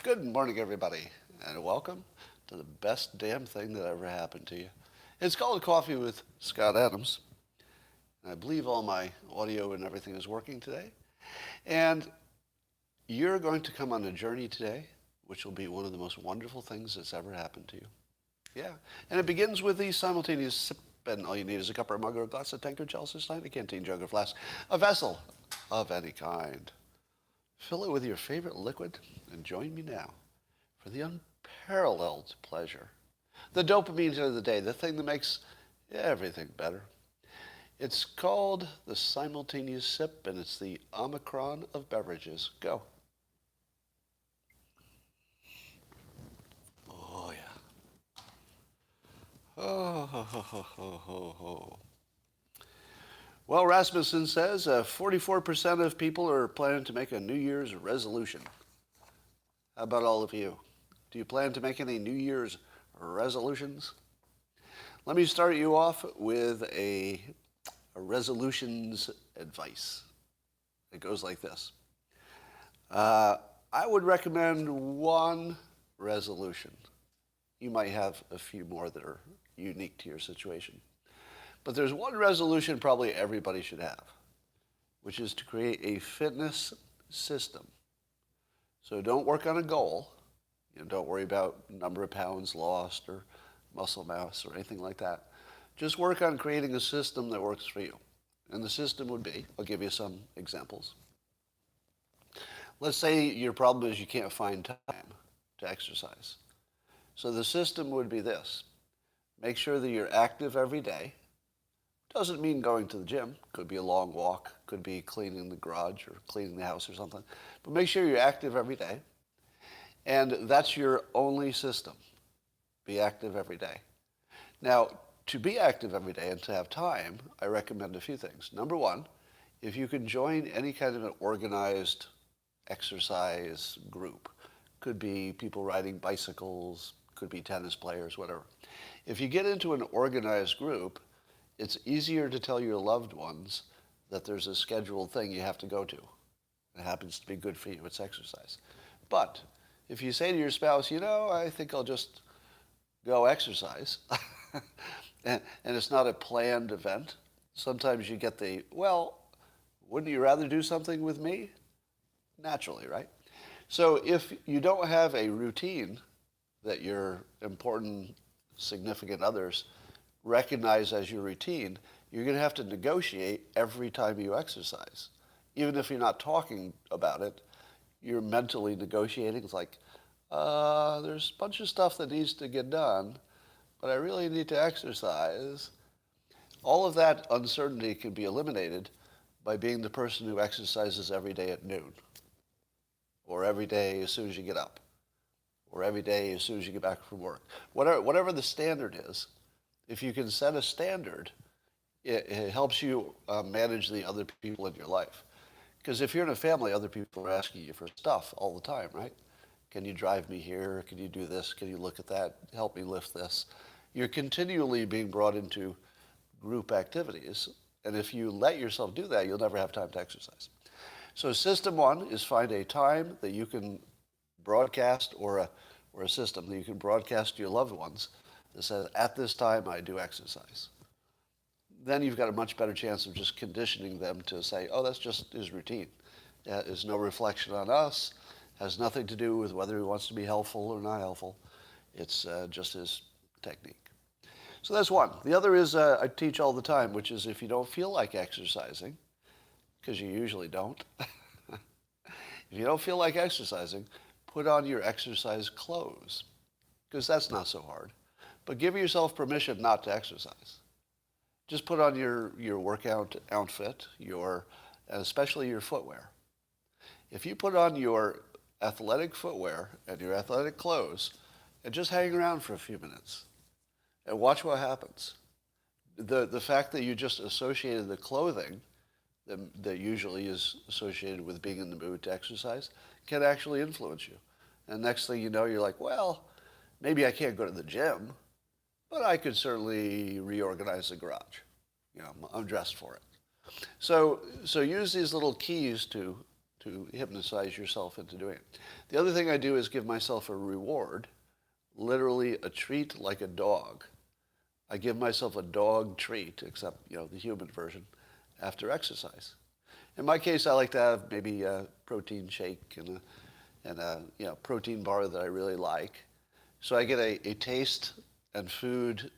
Good morning, everybody, and welcome to the best damn thing that ever happened to you. It's called Coffee with Scott Adams. And I believe all my audio and everything is working today. And you're going to come on a journey today, which will be one of the most wonderful things that's ever happened to you. Yeah. And it begins with the simultaneous sip, and all you need is a cup or a mug or a glass, a tankard, chalice, a stein, a canteen, jug or flask, a vessel of any kind. Fill it with your favorite liquid and join me now for the unparalleled pleasure. The dopamine of the day, the thing that makes everything better. It's called the simultaneous sip, and it's the Omicron of beverages. Go. Oh, yeah. Oh, ho, ho, ho, ho, ho, ho. Well, Rasmussen says 44% of people are planning to make a New Year's resolution. How about all of you? Do you plan to make any New Year's resolutions? Let me start you off with a resolutions advice. It goes like this. I would recommend one resolution. You might have a few more that are unique to your situation. But there's one resolution probably everybody should have, which is to create a fitness system. So don't work on a goal. Don't worry about number of pounds lost or muscle mass or anything like that. Just work on creating a system that works for you. And the system would be, I'll give you some examples. Let's say your problem is you can't find time to exercise. So the system would be this. Make sure that you're active every day. Doesn't mean going to the gym. Could be a long walk. Could be cleaning the garage or cleaning the house or something. But make sure you're active every day. And that's your only system. Be active every day. Now, to be active every day and to have time, I recommend a few things. Number one, if you can join any kind of an organized exercise group, could be people riding bicycles, could be tennis players, whatever. If you get into an organized group, it's easier to tell your loved ones that there's a scheduled thing you have to go to. It happens to be good for you. It's exercise. But if you say to your spouse, I think I'll just go exercise, and it's not a planned event, sometimes you get the, well, wouldn't you rather do something with me? Naturally, right? So if you don't have a routine that your important, significant others recognize as your routine, you're going to have to negotiate every time you exercise. Even if you're not talking about it, you're mentally negotiating. It's like, there's a bunch of stuff that needs to get done, but I really need to exercise. All of that uncertainty can be eliminated by being the person who exercises every day at noon, or every day as soon as you get up, or every day as soon as you get back from work. Whatever the standard is, if you can set a standard, it helps you manage the other people in your life. Because if you're in a family, other people are asking you for stuff all the time, right? Can you drive me here? Can you do this? Can you look at that? Help me lift this. You're continually being brought into group activities. And if you let yourself do that, you'll never have time to exercise. So system one is find a time that you can broadcast or a system that you can broadcast to your loved ones that says, at this time, I do exercise. Then you've got a much better chance of just conditioning them to say, oh, that's just his routine. That is no reflection on us, has nothing to do with whether he wants to be helpful or not helpful. It's just his technique. So that's one. The other is I teach all the time, which is if you don't feel like exercising, because you usually don't, if you don't feel like exercising, put on your exercise clothes, because that's not so hard. But give yourself permission not to exercise. Just put on your workout outfit, especially your footwear. If you put on your athletic footwear and your athletic clothes and just hang around for a few minutes and watch what happens, the fact that you just associated the clothing that usually is associated with being in the mood to exercise can actually influence you. And next thing you know, you're like, well, maybe I can't go to the gym, but I could certainly reorganize the garage. I'm dressed for it. So use these little keys to hypnotize yourself into doing it. The other thing I do is give myself a reward, literally a treat like a dog. I give myself a dog treat, except, the human version, after exercise. In my case, I like to have maybe a protein shake and a protein bar that I really like. So I get a taste and food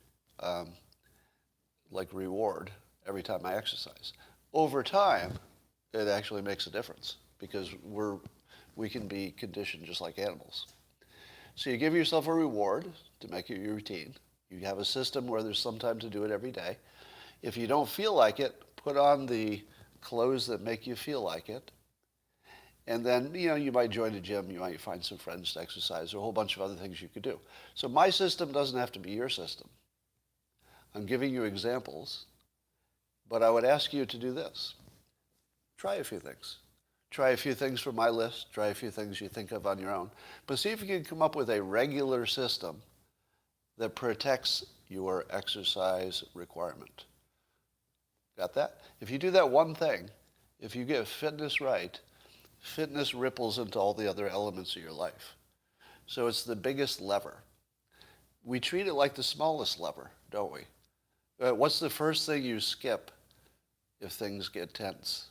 like reward every time I exercise. Over time, it actually makes a difference because we can be conditioned just like animals. So you give yourself a reward to make it your routine. You have a system where there's some time to do it every day. If you don't feel like it, put on the clothes that make you feel like it. And then, you might join a gym, you might find some friends to exercise, or a whole bunch of other things you could do. So my system doesn't have to be your system. I'm giving you examples, but I would ask you to do this. Try a few things. Try a few things from my list. Try a few things you think of on your own. But see if you can come up with a regular system that protects your exercise requirement. Got that? If you do that one thing, if you get fitness right, fitness ripples into all the other elements of your life. So it's the biggest lever. We treat it like the smallest lever, don't we? What's the first thing you skip if things get tense?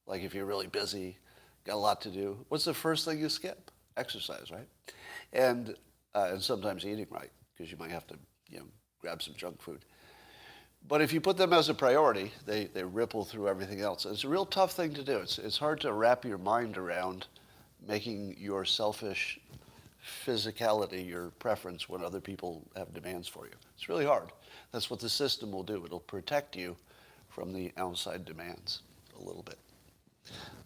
Like if you're really busy, got a lot to do. What's the first thing you skip? Exercise, right? And sometimes eating right, because you might have to, grab some junk food. But if you put them as a priority, they ripple through everything else. It's a real tough thing to do. It's hard to wrap your mind around making your selfish physicality your preference when other people have demands for you. It's really hard. That's what the system will do. It'll protect you from the outside demands a little bit.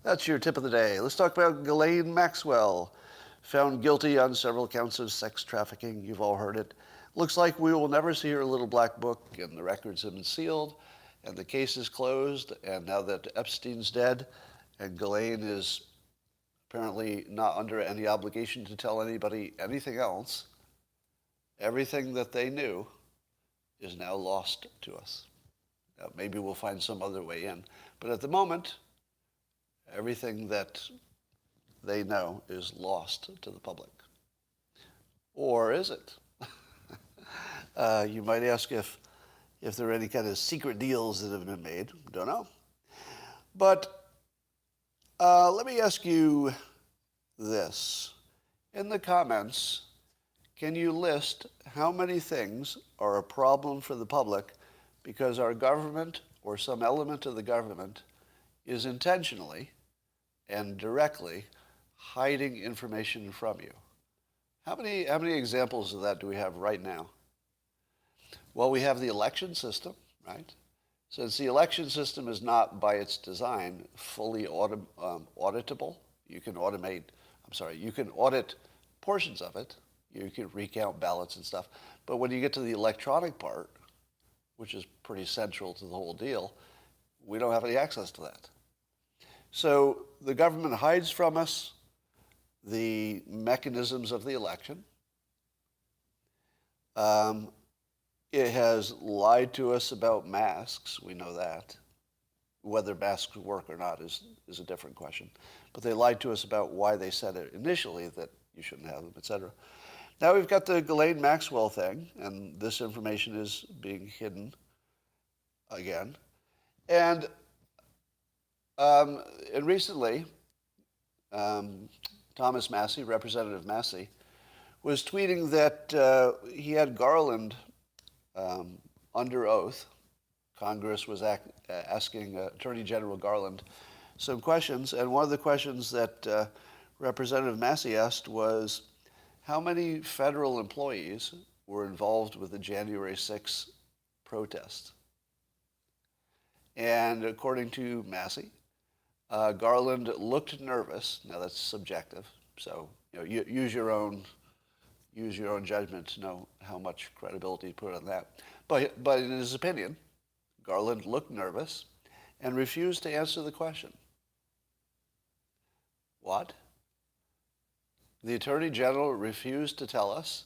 That's your tip of the day. Let's talk about Ghislaine Maxwell, found guilty on several counts of sex trafficking. You've all heard it. Looks like we will never see her little black book, and the records have been sealed, and the case is closed, and now that Epstein's dead, and Ghislaine is apparently not under any obligation to tell anybody anything else, everything that they knew is now lost to us. Now, maybe we'll find some other way in, but at the moment, everything that they know is lost to the public. Or is it? You might ask if there are any kind of secret deals that have been made. Don't know. But let me ask you this. In the comments, can you list how many things are a problem for the public because our government or some element of the government is intentionally and directly hiding information from you? How many examples of that do we have right now? Well, we have the election system, right? Since the election system is not, by its design, fully auditable, you can audit portions of it. You can recount ballots and stuff. But when you get to the electronic part, which is pretty central to the whole deal, we don't have any access to that. So the government hides from us the mechanisms of the election. It has lied to us about masks. We know that. Whether masks work or not is a different question. But they lied to us about why they said it initially that you shouldn't have them, etc. Now we've got the Ghislaine Maxwell thing, and this information is being hidden again. And recently, Thomas Massie, Representative Massie, was tweeting that he had Garland under oath. Congress was asking Attorney General Garland some questions, and one of the questions that Representative Massie asked was, how many federal employees were involved with the January 6th protest? And according to Massie, Garland looked nervous. Now that's subjective, so use your own judgment to know how much credibility to put on that. But in his opinion, Garland looked nervous and refused to answer the question. What? The Attorney General refused to tell us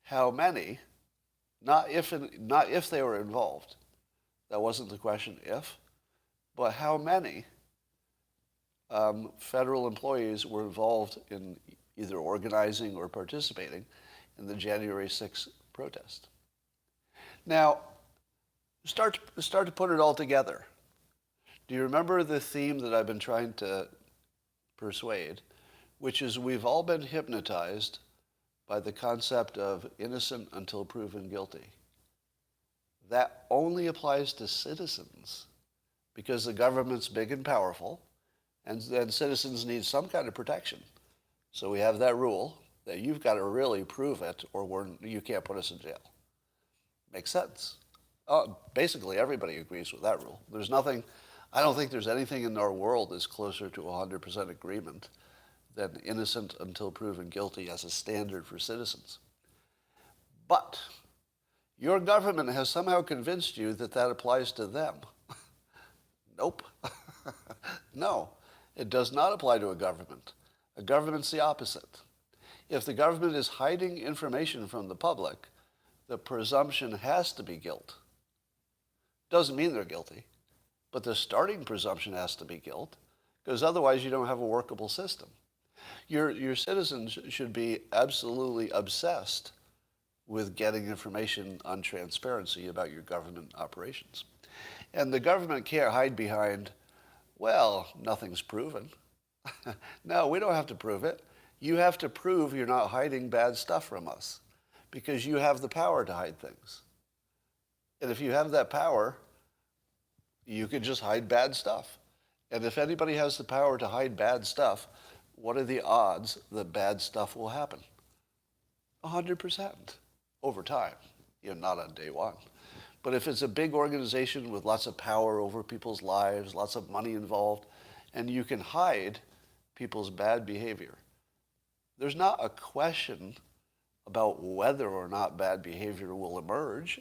how many, not if they were involved. That wasn't the question, if. but how many federal employees were involved in either organizing or participating in the January 6th protest? Now, start to put it all together. Do you remember the theme that I've been trying to persuade, which is we've all been hypnotized by the concept of innocent until proven guilty? That only applies to citizens because the government's big and powerful, and citizens need some kind of protection. So we have that rule that you've got to really prove it or you can't put us in jail. Makes sense. Basically, everybody agrees with that rule. There's nothing, I don't think there's anything in our world that's closer to 100% agreement than innocent until proven guilty as a standard for citizens. But your government has somehow convinced you that that applies to them. Nope. No, it does not apply to a government. A government's the opposite. If the government is hiding information from the public, the presumption has to be guilt. Doesn't mean they're guilty, but the starting presumption has to be guilt, because otherwise you don't have a workable system. Your citizens should be absolutely obsessed with getting information on transparency about your government operations. And the government can't hide behind, well, nothing's proven. No, we don't have to prove it. You have to prove you're not hiding bad stuff from us because you have the power to hide things. And if you have that power, you can just hide bad stuff. And if anybody has the power to hide bad stuff, what are the odds that bad stuff will happen? 100% over time, not on day one. But if it's a big organization with lots of power over people's lives, lots of money involved, and you can hide people's bad behavior, there's not a question about whether or not bad behavior will emerge.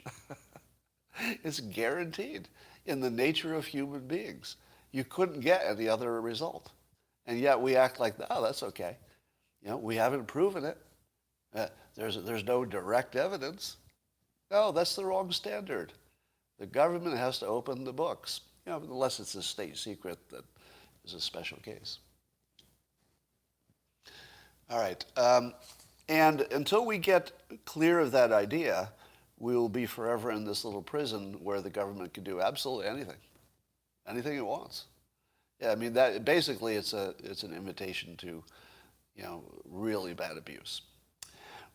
It's guaranteed in the nature of human beings. You couldn't get any other result. And yet we act like, oh, that's okay. We haven't proven it. There's no direct evidence. No, that's the wrong standard. The government has to open the books, unless it's a state secret that is a special case. All right. And until we get clear of that idea, we will be forever in this little prison where the government can do absolutely anything it wants. Yeah, I mean, that basically it's an invitation to, really bad abuse.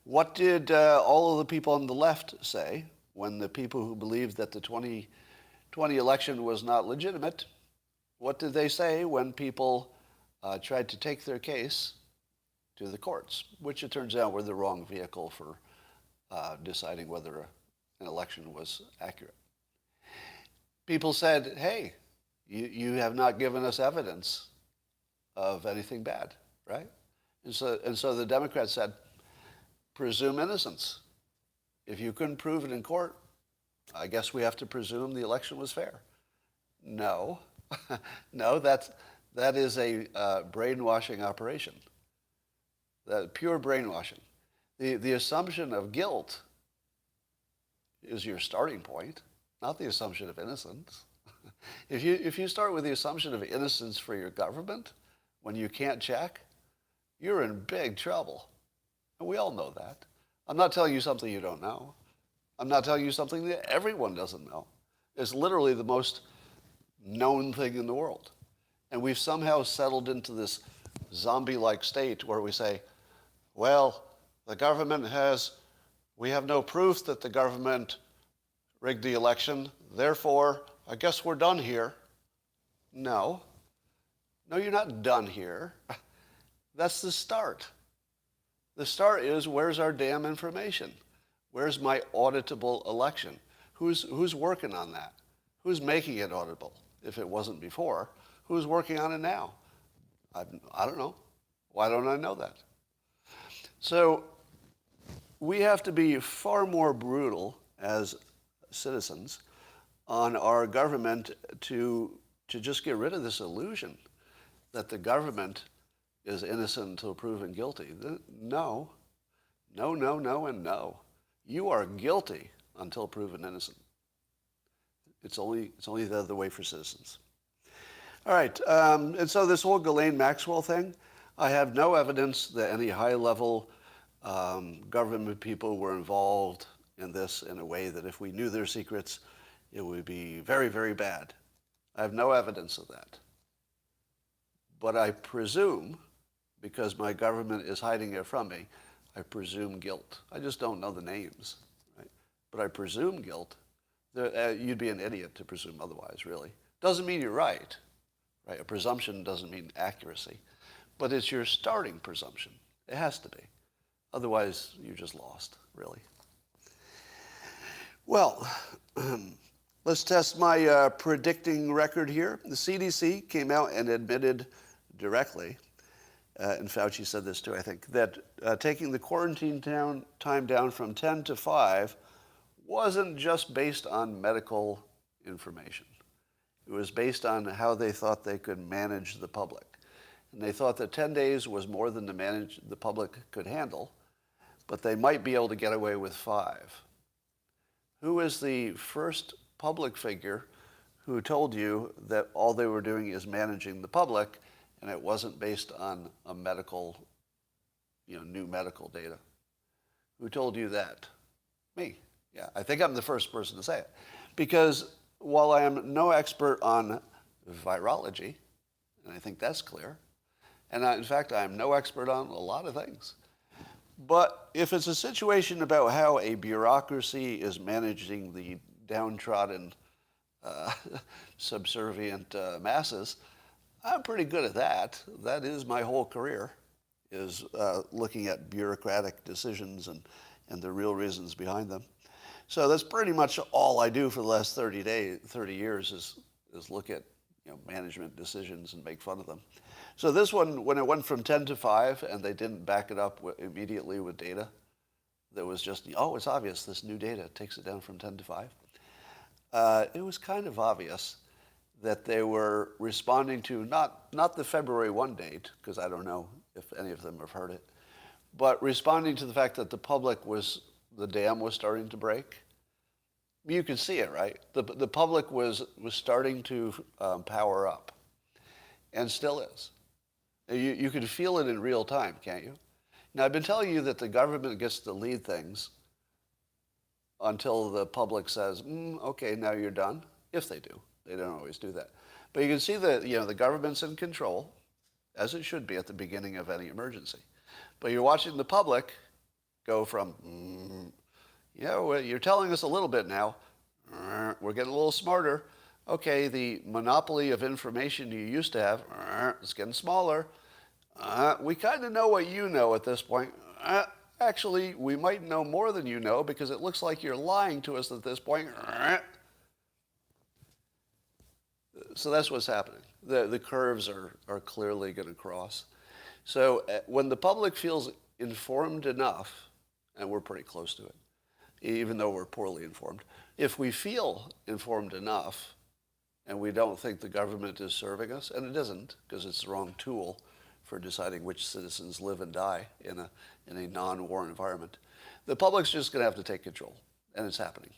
What did all of the people on the left say when the people who believed that the 2020 election was not legitimate? What did they say when people tried to take their case to the courts, which it turns out were the wrong vehicle for deciding whether an election was accurate? People said, hey, you have not given us evidence of anything bad, right? And so the Democrats said, presume innocence. If you couldn't prove it in court, I guess we have to presume the election was fair. No, no, that is a brainwashing operation. That pure brainwashing. The assumption of guilt is your starting point, not the assumption of innocence. If you start with the assumption of innocence for your government, when you can't check, you're in big trouble. And we all know that. I'm not telling you something you don't know. I'm not telling you something that everyone doesn't know. It's literally the most known thing in the world. And we've somehow settled into this zombie-like state where we say, well, we have no proof that the government rigged the election, therefore, I guess we're done here. No, you're not done here. That's the start. The start is, where's our damn information? Where's my auditable election? Who's working on that? Who's making it auditable? If it wasn't before, who's working on it now? I don't know. Why don't I know that? So we have to be far more brutal as citizens on our government to just get rid of this illusion that the government is innocent until proven guilty. No, and no. You are guilty until proven innocent. It's only the other way for citizens. All right. And so this whole Ghislaine Maxwell thing, I have no evidence that any high-level government people were involved in this in a way that if we knew their secrets, it would be very, very bad. I have no evidence of that. But I presume, because my government is hiding it from me, I presume guilt. I just don't know the names, right? But I presume guilt. You'd be an idiot to presume otherwise, really. Doesn't mean you're right, right? A presumption doesn't mean accuracy. But it's your starting presumption. It has to be. Otherwise, you're just lost, really. Well, let's test my predicting record here. The CDC came out and admitted directly, and Fauci said this too, I think, that taking the quarantine time down from 10 to 5 wasn't just based on medical information. It was based on how they thought they could manage the public. And they thought that 10 days was more than the public could handle, but they might be able to get away with 5. Who is the first public figure who told you that all they were doing is managing the public and it wasn't based on a medical, new medical data? Who told you that? Me. Yeah, I think I'm the first person to say it. Because while I am no expert on virology, and I think that's clear, and in fact, I am no expert on a lot of things, but if it's a situation about how a bureaucracy is managing the downtrodden, subservient masses, I'm pretty good at that. That is my whole career, is looking at bureaucratic decisions and the real reasons behind them. So that's pretty much all I do for the last 30 years is look at management decisions and make fun of them. So this one, when it went from 10 to 5 and they didn't back it up immediately with data, that was just, it's obvious, this new data takes it down from 10 to 5. It was kind of obvious that they were responding to not the February 1 date, because I don't know if any of them have heard it, but responding to the fact that the dam was starting to break. You can see it, right? The public was starting to power up, and still is. You can feel it in real time, can't you? Now, I've been telling you that the government gets to lead things until the public says, okay, now you're done, if they do. They don't always do that. But you can see that the government's in control, as it should be at the beginning of any emergency. But you're watching the public go from, you're telling us a little bit now. We're getting a little smarter. Okay, the monopoly of information you used to have, it's getting smaller. We kind of know what you know at this point. Actually, we might know more than you know because it looks like you're lying to us at this point. So that's what's happening. The curves are clearly going to cross. So when the public feels informed enough, and we're pretty close to it, even though we're poorly informed, if we feel informed enough and we don't think the government is serving us, and it isn't because it's the wrong tool for deciding which citizens live and die in a non-war environment, the public's just going to have to take control, and it's happening.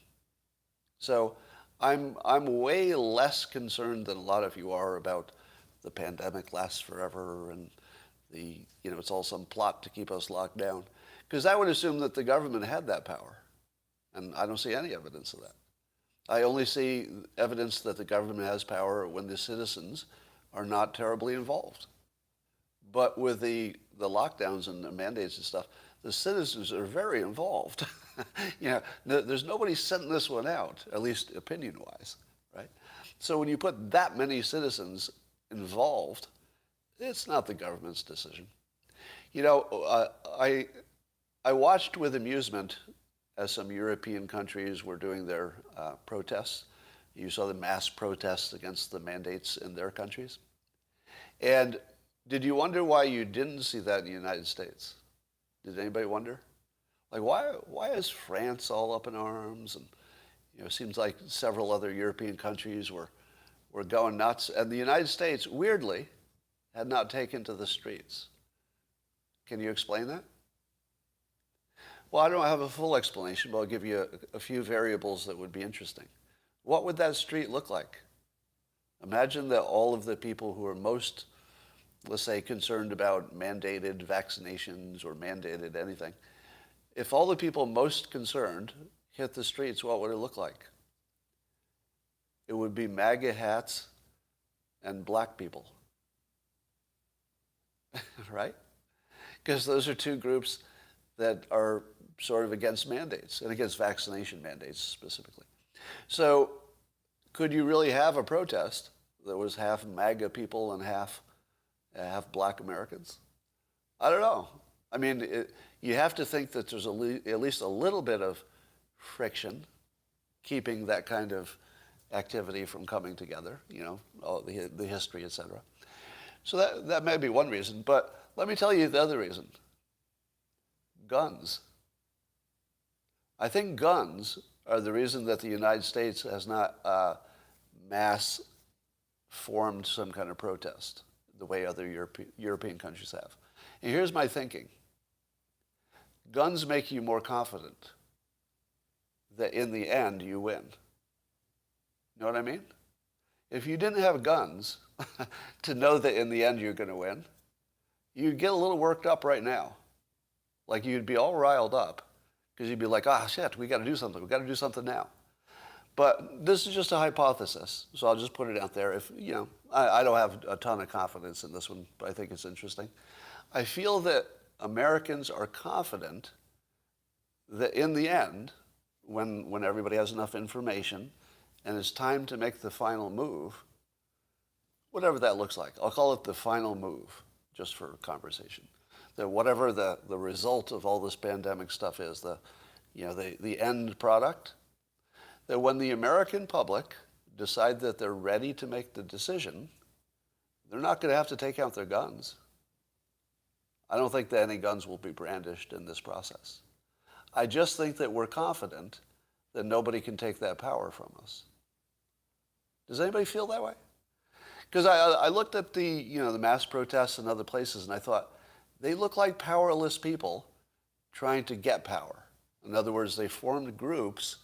So I'm way less concerned than a lot of you are about the pandemic lasts forever and it's all some plot to keep us locked down. Because I would assume that the government had that power, and I don't see any evidence of that. I only see evidence that the government has power when the citizens are not terribly involved. But with the lockdowns and the mandates and stuff, the citizens are very involved. There's nobody sending this one out, at least opinion-wise, right? So when you put that many citizens involved, it's not the government's decision. I watched with amusement as some European countries were doing their protests. You saw the mass protests against the mandates in their countries. And did you wonder why you didn't see that in the United States? Did anybody wonder? Like, why is France all up in arms? And it seems like several other European countries were going nuts. And the United States, weirdly, had not taken to the streets. Can you explain that? Well, I don't have a full explanation, but I'll give you a few variables that would be interesting. What would that street look like? Imagine that all of the people who are most, let's say, concerned about mandated vaccinations or mandated anything, if all the people most concerned hit the streets, what would it look like? It would be MAGA hats and black people, right? Because those are two groups that are sort of against mandates and against vaccination mandates specifically. So could you really have a protest that was half MAGA people and half black Americans? I don't know. I mean, you have to think that there's at least a little bit of friction keeping that kind of activity from coming together, you know, all the history, et cetera. So that may be one reason, but let me tell you the other reason. Guns. I think guns are the reason that the United States has not mass formed some kind of protest the way other European countries have. And here's my thinking. Guns make you more confident that in the end you win. You know what I mean? If you didn't have guns to know that in the end you're going to win, you'd get a little worked up right now. Like you'd be all riled up because you'd be like, shit, we got to do something. We got to do something now. But this is just a hypothesis, so I'll just put it out there. If you know, I don't have a ton of confidence in this one, but I think it's interesting. I feel that Americans are confident that in the end, when everybody has enough information and it's time to make the final move, whatever that looks like, I'll call it the final move, just for conversation. That whatever the result of all this pandemic stuff is, the end product, that when the American public decide that they're ready to make the decision, they're not going to have to take out their guns. I don't think that any guns will be brandished in this process. I just think that we're confident that nobody can take that power from us. Does anybody feel that way? Because I looked at the mass protests in other places and I thought, they look like powerless people trying to get power. In other words, they formed groups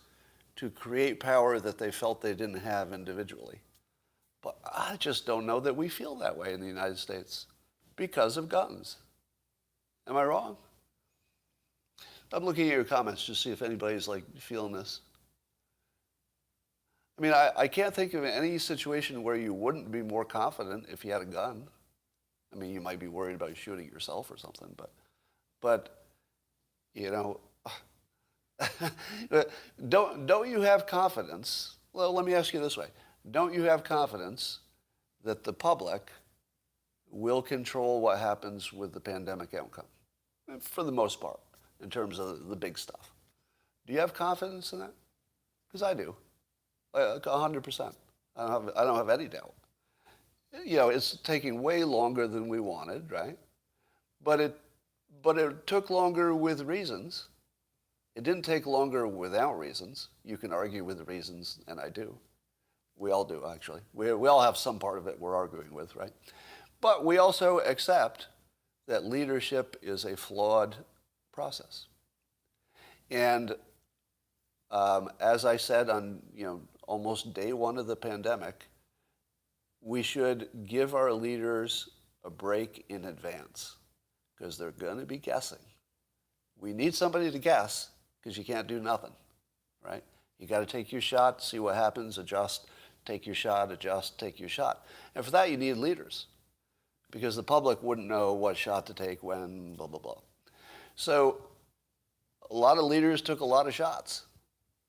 to create power that they felt they didn't have individually. But I just don't know that we feel that way in the United States because of guns. Am I wrong? I'm looking at your comments to see if anybody's like feeling this. I mean, I can't think of any situation where you wouldn't be more confident if you had a gun. I mean, you might be worried about shooting yourself or something, but you know, don't you have confidence? Well, let me ask you this way. Don't you have confidence that the public will control what happens with the pandemic outcome? For the most part, in terms of the big stuff. Do you have confidence in that? Because I do. 100%. I don't have any doubt. You know, it's taking way longer than we wanted, right? But it took longer with reasons. It didn't take longer without reasons. You can argue with the reasons, and I do. We all do, actually. We all have some part of it we're arguing with, right? But we also accept that leadership is a flawed process. And as I said on almost day one of the pandemic, we should give our leaders a break in advance because they're going to be guessing. We need somebody to guess because you can't do nothing, right? You got to take your shot, see what happens, adjust, take your shot, adjust, take your shot. And for that, you need leaders because the public wouldn't know what shot to take when, blah, blah, blah. So a lot of leaders took a lot of shots,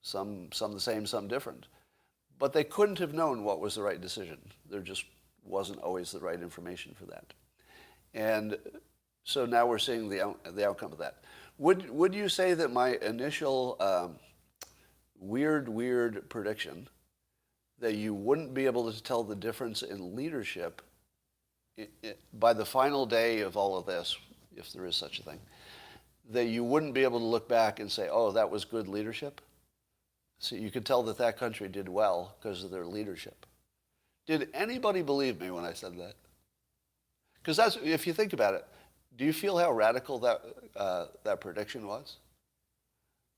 some the same, some different. But they couldn't have known what was the right decision. There just wasn't always the right information for that. And so now we're seeing the outcome of that. Would you say that my initial weird prediction that you wouldn't be able to tell the difference in leadership by the final day of all of this, if there is such a thing, that you wouldn't be able to look back and say, oh, that was good leadership? So you could tell that that country did well because of their leadership. Did anybody believe me when I said that? Because that's, if you think about it, do you feel how radical that prediction was?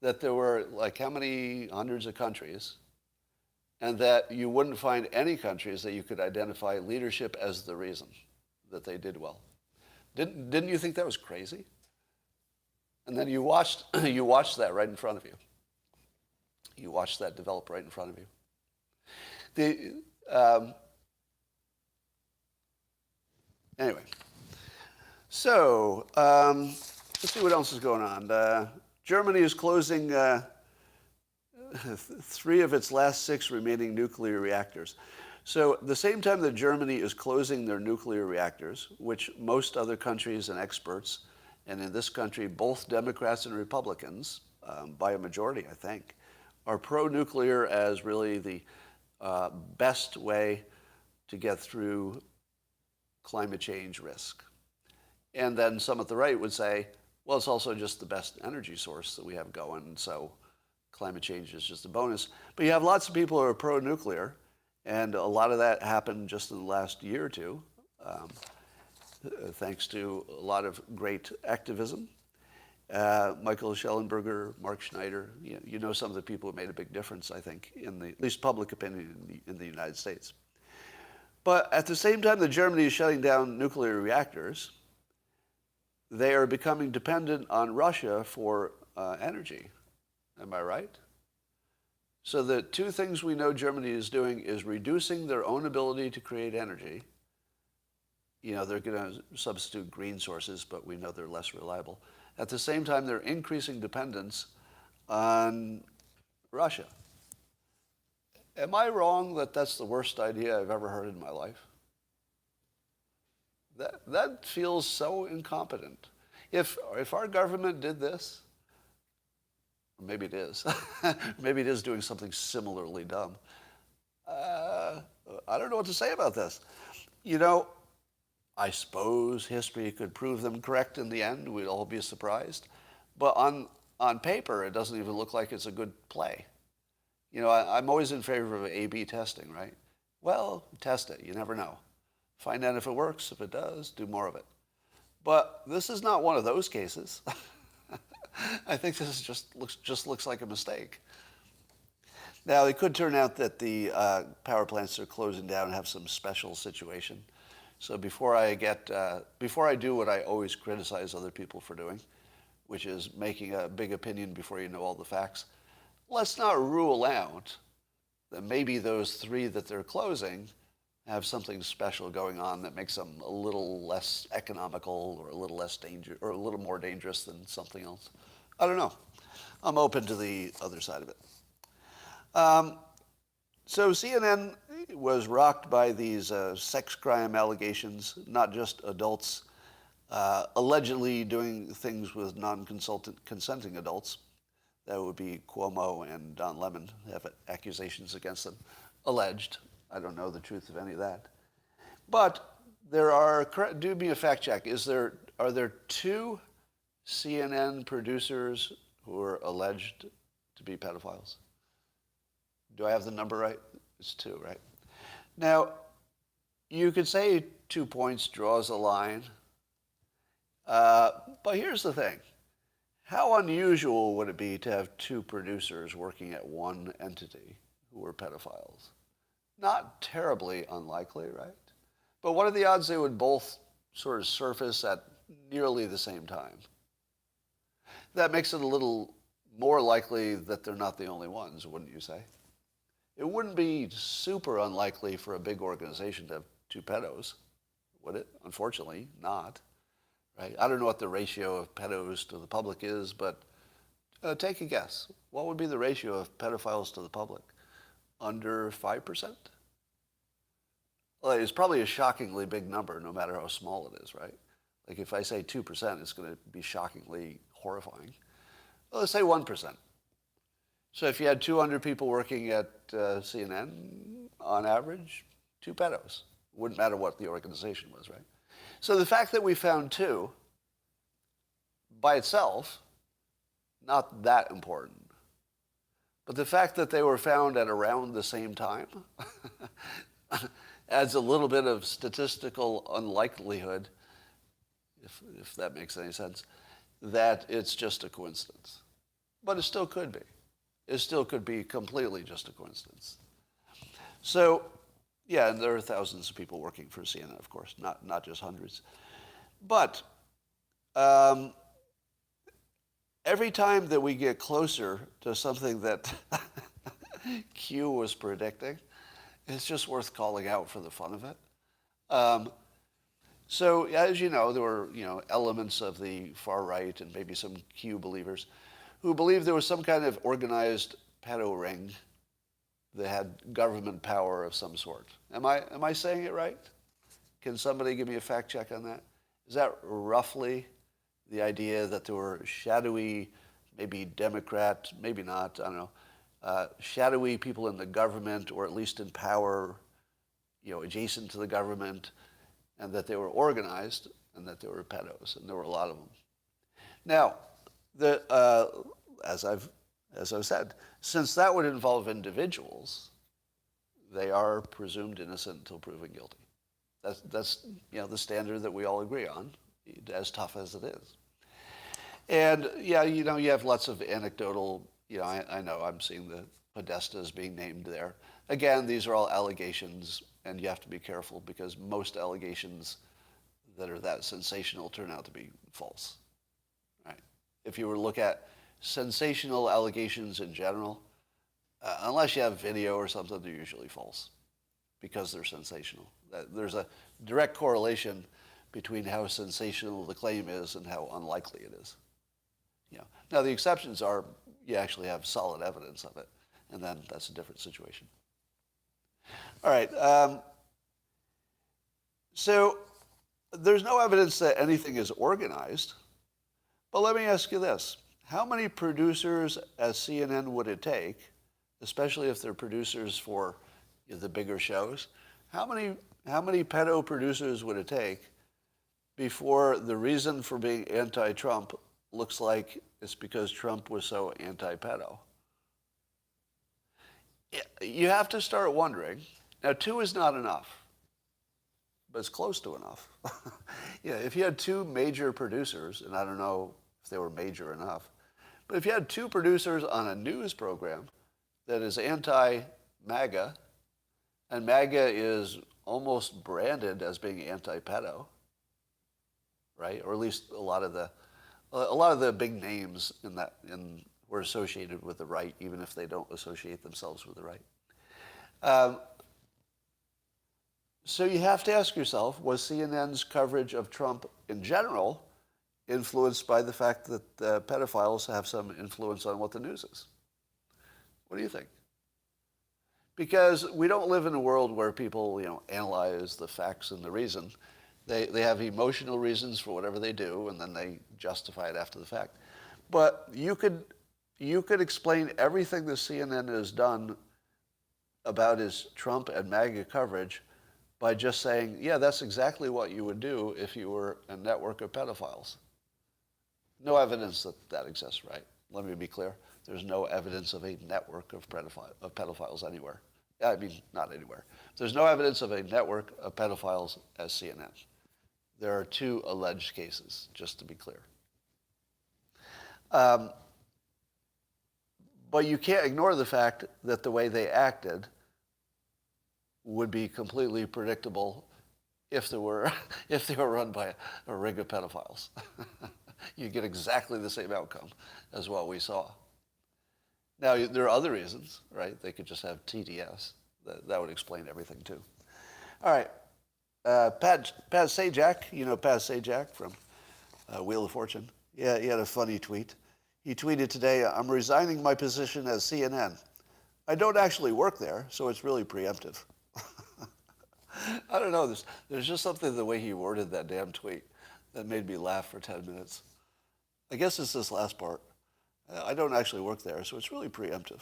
That there were like how many hundreds of countries and that you wouldn't find any countries that you could identify leadership as the reason that they did well. Didn't you think that was crazy? And then you watched that right in front of you. You watched that develop right in front of you. Anyway, so let's see what else is going on. Germany is closing 3 of its last 6 remaining nuclear reactors. So at the same time that Germany is closing their nuclear reactors, which most other countries and experts, and in this country both Democrats and Republicans, by a majority I think, are pro-nuclear as really the best way to get through climate change risk. And then some at the right would say, well, it's also just the best energy source that we have going, so climate change is just a bonus. But you have lots of people who are pro-nuclear, and a lot of that happened just in the last year or two, thanks to a lot of great activism. Michael Schellenberger, Mark Schneider, you know some of the people who made a big difference, I think, in the at least public opinion in the United States. But at the same time that Germany is shutting down nuclear reactors, they are becoming dependent on Russia for energy. Am I right? So the 2 things we know Germany is doing is reducing their own ability to create energy. They're going to substitute green sources, but we know they're less reliable. At the same time, they're increasing dependence on Russia. Am I wrong that that's the worst idea I've ever heard in my life? That feels so incompetent. If our government did this, maybe it is. Maybe it is doing something similarly dumb. I don't know what to say about this. I suppose history could prove them correct in the end. We'd all be surprised. But on paper, it doesn't even look like it's a good play. I'm always in favor of A/B testing, right? Well, test it. You never know. Find out if it works. If it does, do more of it. But this is not one of those cases. I think this just looks like a mistake. Now, it could turn out that the power plants are closing down and have some special situation. So before I do what I always criticize other people for doing, which is making a big opinion before you know all the facts, let's not rule out that maybe those 3 that they're closing have something special going on that makes them a little less economical or a little less or a little more dangerous than something else. I don't know. I'm open to the other side of it. So CNN was rocked by these sex crime allegations, not just adults allegedly doing things with non-consenting adults. That would be Cuomo and Don Lemon have accusations against them, alleged. I don't know the truth of any of that. But there are, do me a fact check, are there 2 CNN producers who are alleged to be pedophiles? Do I have the number right? It's 2, right? Now, you could say 2 points draws a line. But here's the thing. How unusual would it be to have 2 producers working at one entity who were pedophiles? Not terribly unlikely, right? But what are the odds they would both sort of surface at nearly the same time? That makes it a little more likely that they're not the only ones, wouldn't you say? It wouldn't be super unlikely for a big organization to have 2 pedos, would it? Unfortunately, not. Right? I don't know what the ratio of pedos to the public is, but take a guess. What would be the ratio of pedophiles to the public? Under 5%? Well, it's probably a shockingly big number, no matter how small it is, right? Like if I say 2%, it's going to be shockingly horrifying. Well, let's say 1%. So if you had 200 people working at CNN, on average, 2 pedos. Wouldn't matter what the organization was, right? So the fact that we found 2, by itself, not that important. But the fact that they were found at around the same time adds a little bit of statistical unlikelihood, if that makes any sense, that it's just a coincidence. But it still could be. It still could be completely just a coincidence. So, yeah, and there are thousands of people working for CNN, of course, not just hundreds. But um, every time that we get closer to something that Q was predicting, it's just worth calling out for the fun of it. Um, so, as you know, there were elements of the far right and maybe some Q believers who believed there was some kind of organized pedo ring that had government power of some sort. Am I saying it right? Can somebody give me a fact check on that? Is that roughly the idea that there were shadowy, maybe Democrat, maybe not, I don't know, shadowy people in the government, or at least in power, adjacent to the government, and that they were organized, and that they were pedos, and there were a lot of them. Now, as I've said, since that would involve individuals, they are presumed innocent until proven guilty. That's the standard that we all agree on, as tough as it is. And yeah, you have lots of anecdotal. I know I'm seeing the Podestas being named there. Again, these are all allegations, and you have to be careful because most allegations that are that sensational turn out to be false. Right? If you were to look at sensational allegations in general, unless you have video or something, they're usually false because they're sensational. There's a direct correlation between how sensational the claim is and how unlikely it is. Now, the exceptions are you actually have solid evidence of it, and then that's a different situation. All right. So there's no evidence that anything is organized, but let me ask you this. How many producers at CNN would it take, especially if they're producers for the bigger shows, how many pedo producers would it take before the reason for being anti-Trump looks like it's because Trump was so anti-pedo? You have to start wondering. Now, 2 is not enough, but it's close to enough. If you had 2 major producers, and I don't know if they were major enough, but if you had 2 producers on a news program that is anti-MAGA, and MAGA is almost branded as being anti-pedo, right? Or at least a lot of the big names were associated with the right, even if they don't associate themselves with the right. So you have to ask yourself, was CNN's coverage of Trump in general influenced by the fact that pedophiles have some influence on what the news is? What do you think? Because we don't live in a world where people, analyze the facts and the reason. They have emotional reasons for whatever they do, and then they justify it after the fact. But you could explain everything that CNN has done about his Trump and MAGA coverage by just saying, yeah, that's exactly what you would do if you were a network of pedophiles. No evidence that exists, right? Let me be clear. There's no evidence of a network of pedophiles anywhere. I mean, not anywhere. There's no evidence of a network of pedophiles as CNN. There are 2 alleged cases, just to be clear. But you can't ignore the fact that the way they acted would be completely predictable if they were run by a ring of pedophiles. You get exactly the same outcome as what we saw. Now, there are other reasons, right? They could just have TDS. That would explain everything, too. All right. Pat Sajak, Pat Sajak from Wheel of Fortune. Yeah, he had a funny tweet. He tweeted today, "I'm resigning my position as CNN. I don't actually work there, so it's really preemptive." I don't know. There's just something the way he worded that damn tweet that made me laugh for 10 minutes. I guess it's this last part. I don't actually work there, so it's really preemptive.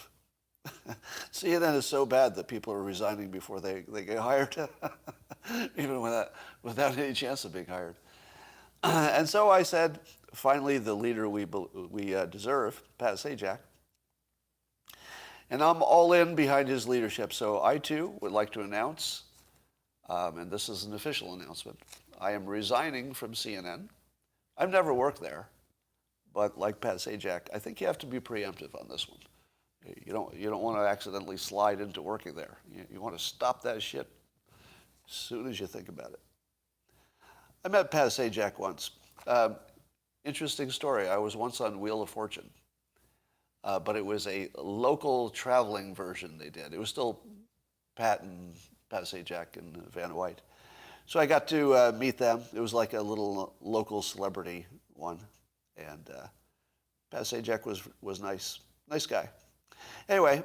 CNN is so bad that people are resigning before they get hired, even without any chance of being hired. And so I said, finally, the leader we deserve, Pat Sajak. And I'm all in behind his leadership. So I, too, would like to announce, and this is an official announcement, I am resigning from CNN. I've never worked there. But like Pat Sajak, I think you have to be preemptive on this one. You don't want to accidentally slide into working there. You want to stop that shit as soon as you think about it. I met Pat Sajak once. Interesting story. I was once on Wheel of Fortune, but it was a local traveling version they did. It was still Pat Sajak and Vanna White. So I got to meet them. It was like a little local celebrity one, and Pat Sajak was nice guy. Anyway,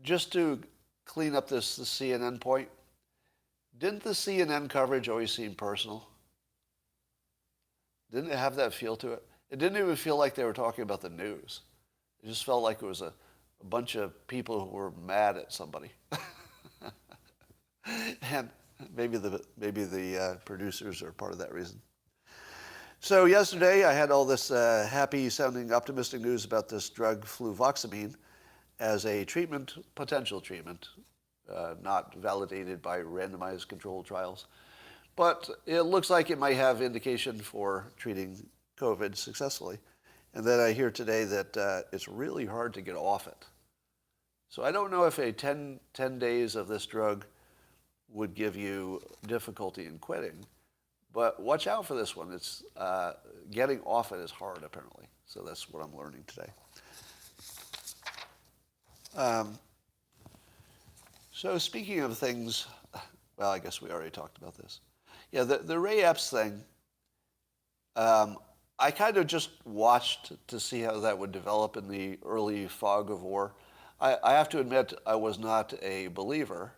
just to clean up the CNN point, didn't the CNN coverage always seem personal? Didn't it have that feel to it? It didn't even feel like they were talking about the news. It just felt like it was a bunch of people who were mad at somebody. And maybe the producers are part of that reason. So yesterday I had all this happy-sounding, optimistic news about this drug fluvoxamine as a treatment, potential treatment, not validated by randomized controlled trials. But it looks like it might have indication for treating COVID successfully. And then I hear today that it's really hard to get off it. So I don't know if a 10 days of this drug would give you difficulty in quitting. But watch out for this one. It's getting off it is hard, apparently. So that's what I'm learning today. So speaking of things, well, I guess we already talked about this. Yeah, the Ray Epps thing, I kind of just watched to see how that would develop in the early fog of war. I have to admit I was not a believer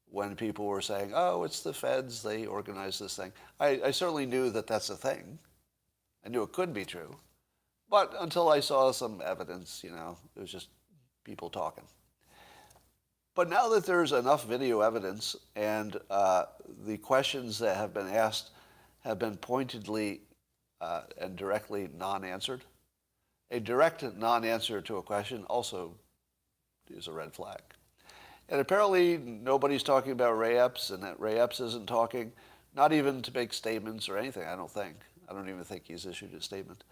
when people were saying, oh, it's the feds, they organized this thing. I certainly knew that that's a thing. I knew it could be true. But until I saw some evidence, it was just people talking. But now that there's enough video evidence and the questions that have been asked have been pointedly and directly non-answered, a direct non-answer to a question also is a red flag. And apparently nobody's talking about Ray Epps, and that Ray Epps isn't talking, not even to make statements or anything, I don't think. I don't even think he's issued a statement.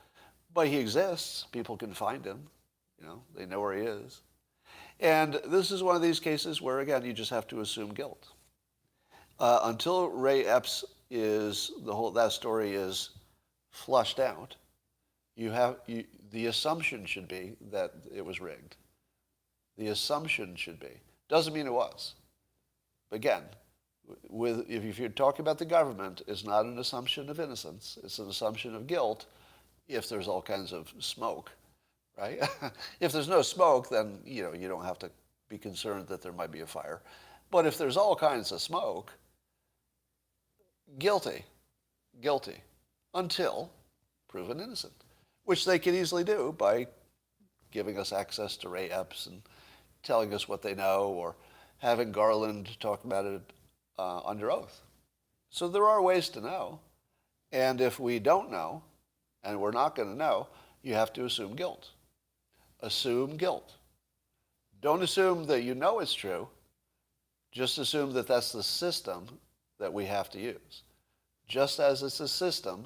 But he exists. People can find him. They know where he is. And this is one of these cases where, again, you just have to assume guilt. Until Ray Epps that story is flushed out, the assumption should be that it was rigged. The assumption should be. Doesn't mean it was. But again, if you're talking about the government, it's not an assumption of innocence. It's an assumption of guilt if there's all kinds of smoke, right? If there's no smoke, then you don't have to be concerned that there might be a fire. But if there's all kinds of smoke, guilty, until proven innocent, which they can easily do by giving us access to Ray Epps and telling us what they know, or having Garland talk about it under oath. So there are ways to know. And if we don't know, and we're not going to know, you have to assume guilt. Assume guilt. Don't assume that you know it's true. Just assume that that's the system that we have to use. Just as it's a system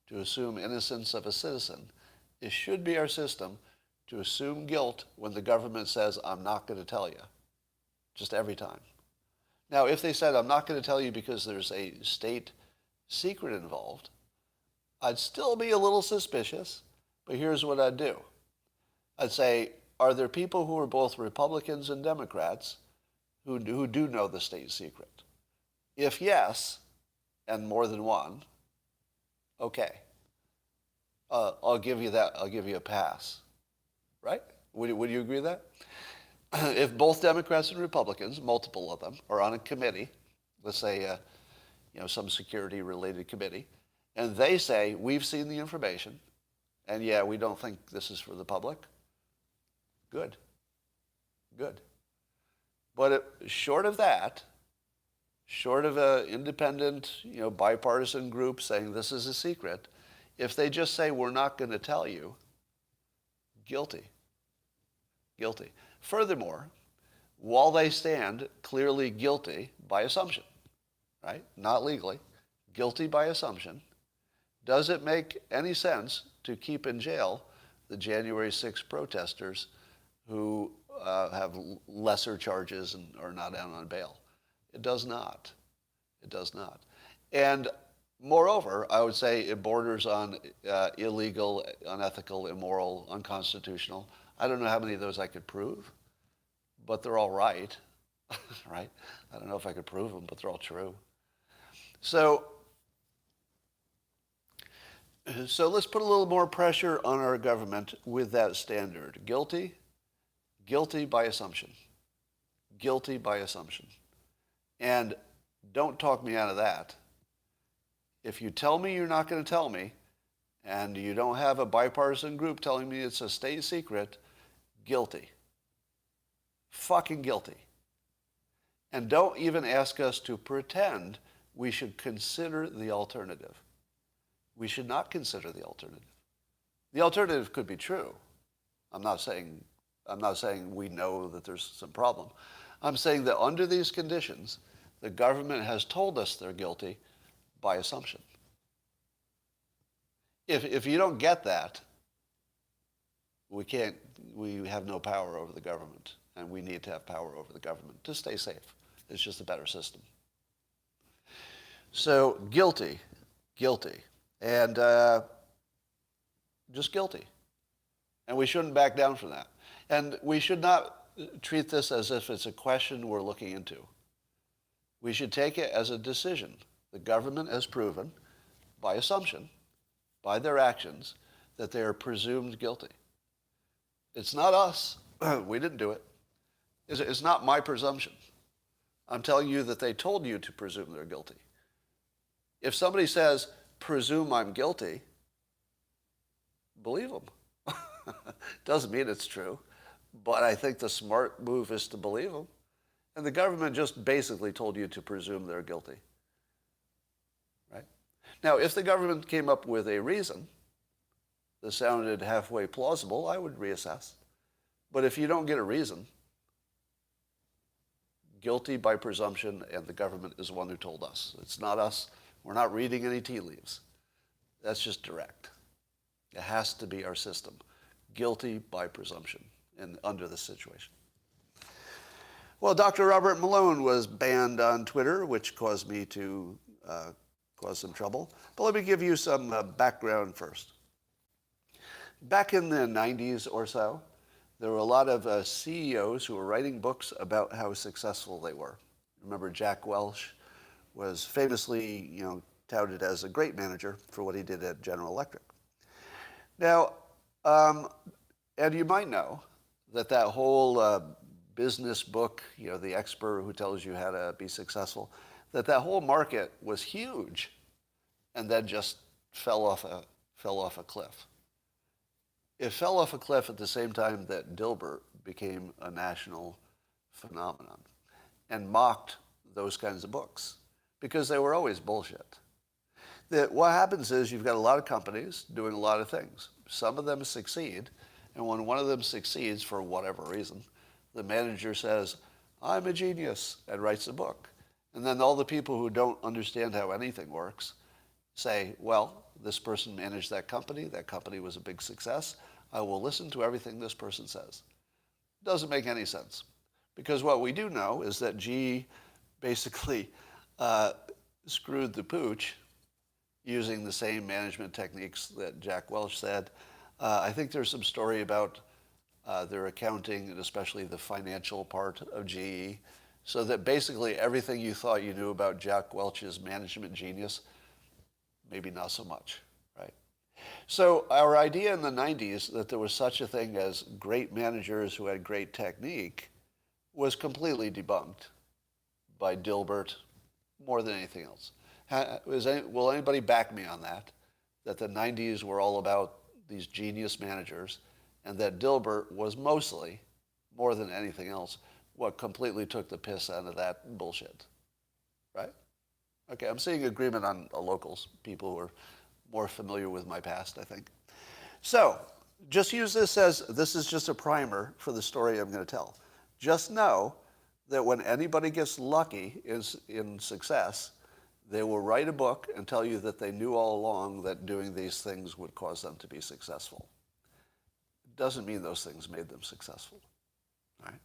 to assume innocence of a citizen, it should be our system to assume guilt when the government says, I'm not going to tell you. Just every time. Now, if they said, I'm not going to tell you because there's a state secret involved, I'd still be a little suspicious, but here's what I'd do. I'd say, are there people who are both Republicans and Democrats who do know the state secret? If yes, and more than one, okay. I'll give you that. I'll give you a pass. Right? Would you agree with that? If both Democrats and Republicans, multiple of them, are on a committee, let's say, some security-related committee, and they say, we've seen the information, and yeah, we don't think this is for the public, good. But short of that, short of an independent, bipartisan group saying this is a secret, if they just say, we're not going to tell you, guilty. Furthermore, while they stand clearly guilty by assumption, right? Not legally, guilty by assumption, does it make any sense to keep in jail the January 6th protesters who have lesser charges and are not out on bail. It does not. It does not. And moreover, I would say it borders on illegal, unethical, immoral, unconstitutional. I don't know how many of those I could prove, but they're all right, right? I don't know if I could prove them, but they're all true. So let's put a little more pressure on our government with that standard. Guilty? Guilty by assumption. Guilty by assumption. And don't talk me out of that. If you tell me you're not going to tell me, and you don't have a bipartisan group telling me it's a state secret, guilty. Fucking guilty. And don't even ask us to pretend we should consider the alternative. We should not consider the alternative. The alternative could be true. I'm not saying we know that there's some problem. I'm saying that under these conditions, the government has told us they're guilty by assumption. If you don't get that, we have no power over the government, and we need to have power over the government to stay safe. It's just a better system. So guilty, and just guilty. And we shouldn't back down from that. And we should not treat this as if it's a question we're looking into. We should take it as a decision. The government has proven, by assumption, by their actions, that they are presumed guilty. It's not us. We didn't do it. It's not my presumption. I'm telling you that they told you to presume they're guilty. If somebody says, presume I'm guilty, believe them. Doesn't mean it's true, but I think the smart move is to believe them. And the government just basically told you to presume they're guilty. Right? Now, if the government came up with a reason that sounded halfway plausible, I would reassess. But if you don't get a reason, guilty by presumption, and the government is the one who told us. It's not us. We're not reading any tea leaves. That's just direct. It has to be our system. Guilty by presumption and under this situation. Well, Dr. Robert Malone was banned on Twitter, which caused me to cause some trouble. But let me give you some background first. Back in the 90s or so, there were a lot of CEOs who were writing books about how successful they were. Remember, Jack Welch was famously, touted as a great manager for what he did at General Electric. Now, and you might know that whole business book, The Expert Who Tells You How to Be Successful, that whole market was huge, and then just fell off a cliff. It fell off a cliff at the same time that Dilbert became a national phenomenon and mocked those kinds of books because they were always bullshit. What happens is you've got a lot of companies doing a lot of things. Some of them succeed, and when one of them succeeds for whatever reason, the manager says, I'm a genius, and writes a book. And then all the people who don't understand how anything works say, well, this person managed that company was a big success, I will listen to everything this person says. Doesn't make any sense. Because what we do know is that GE basically screwed the pooch using the same management techniques that Jack Welch said. I think there's some story about their accounting and especially the financial part of GE, so that basically everything you thought you knew about Jack Welch's management genius, maybe not so much, right? So our idea in the 90s that there was such a thing as great managers who had great technique was completely debunked by Dilbert more than anything else. Will anybody back me on that the 90s were all about these genius managers, and that Dilbert was mostly, more than anything else, what completely took the piss out of that bullshit, right? Okay, I'm seeing agreement on locals, people who are more familiar with my past, I think. So, just use this is just a primer for the story I'm going to tell. Just know that when anybody gets lucky in success, they will write a book and tell you that they knew all along that doing these things would cause them to be successful. doesn't mean those things made them successful. Right?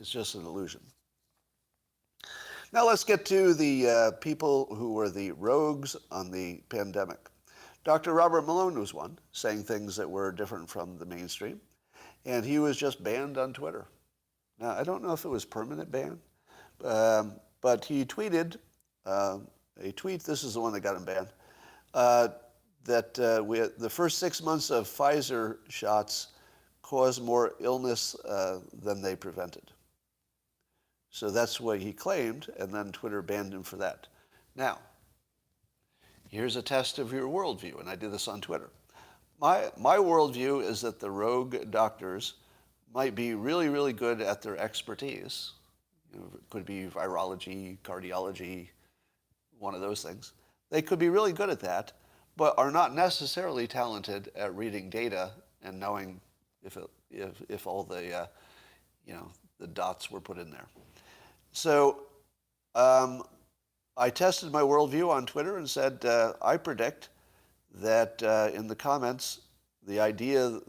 It's just an illusion. Now let's get to the people who were the rogues on the pandemic. Dr. Robert Malone was one, saying things that were different from the mainstream, and he was just banned on Twitter. Now, I don't know if it was permanent ban, but he tweeted a tweet, this is the one that got him banned, that the first 6 months of Pfizer shots caused more illness than they prevented. So that's what he claimed, and then Twitter banned him for that. Now, here's a test of your worldview, and I did this on Twitter. My worldview is that the rogue doctors might be really, really good at their expertise. You know, it could be virology, cardiology, one of those things. They could be really good at that, but are not necessarily talented at reading data and knowing if all the the dots were put in there. So I tested my worldview on Twitter and said, I predict that in the comments, the idea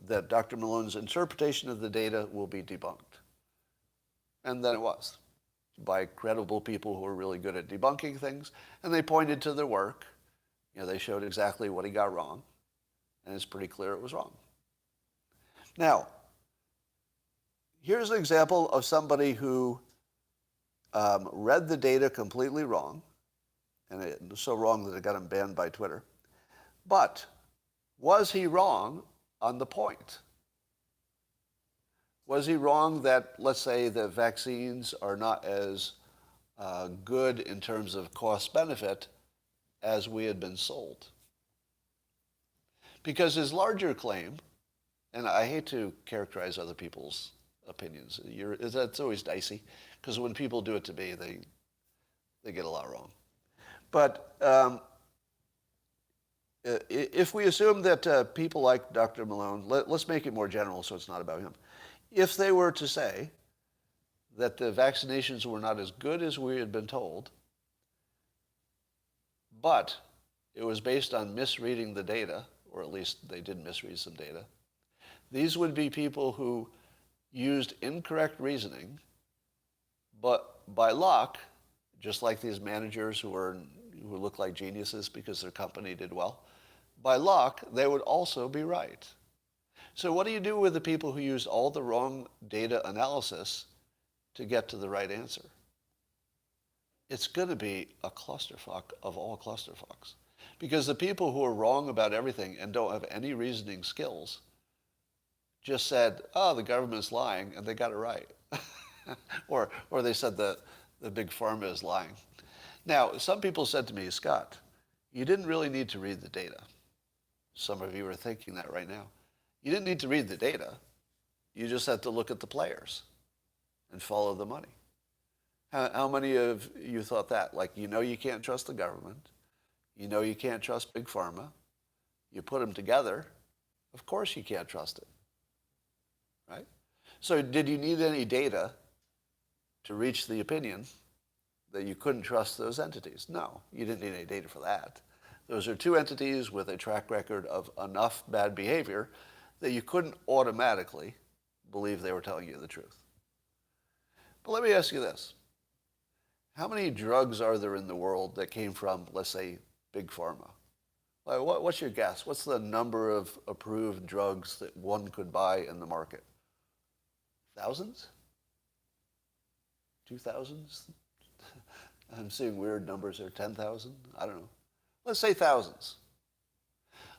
that Dr. Malone's interpretation of the data will be debunked. And then it was, by credible people who are really good at debunking things, and they pointed to their work. You know, they showed exactly what he got wrong, and it's pretty clear it was wrong. Now, here's an example of somebody who read the data completely wrong, and it was so wrong that it got him banned by Twitter. But was he wrong on the point? Was he wrong that, let's say, the vaccines are not as good in terms of cost-benefit as we had been sold? Because his larger claim, and I hate to characterize other people's opinions, that's always dicey, because when people do it to me, they get a lot wrong. But if we assume that people like Dr. Malone, let's make it more general so it's not about him. If they were to say that the vaccinations were not as good as we had been told, but it was based on misreading the data, or at least they did misread some data, these would be people who used incorrect reasoning, but by luck, just like these managers who look like geniuses because their company did well, by luck, they would also be right. So what do you do with the people who used all the wrong data analysis to get to the right answer? It's going to be a clusterfuck of all clusterfucks. Because the people who are wrong about everything and don't have any reasoning skills just said, oh, the government's lying, and they got it right. or they said the big pharma is lying. Now, some people said to me, Scott, you didn't really need to read the data. Some of you are thinking that right now. You didn't need to read the data. You just had to look at the players and follow the money. How many of you thought that? Like, you know you can't trust the government. You know you can't trust big pharma. You put them together. Of course you can't trust it. Right? So did you need any data to reach the opinion that you couldn't trust those entities? No, you didn't need any data for that. Those are two entities with a track record of enough bad behavior that you couldn't automatically believe they were telling you the truth. But let me ask you this. How many drugs are there in the world that came from, let's say, big pharma? Like, what's your guess? What's the number of approved drugs that one could buy in the market? Thousands? 2,000s? I'm seeing weird numbers there. 10,000? I don't know. Let's say thousands.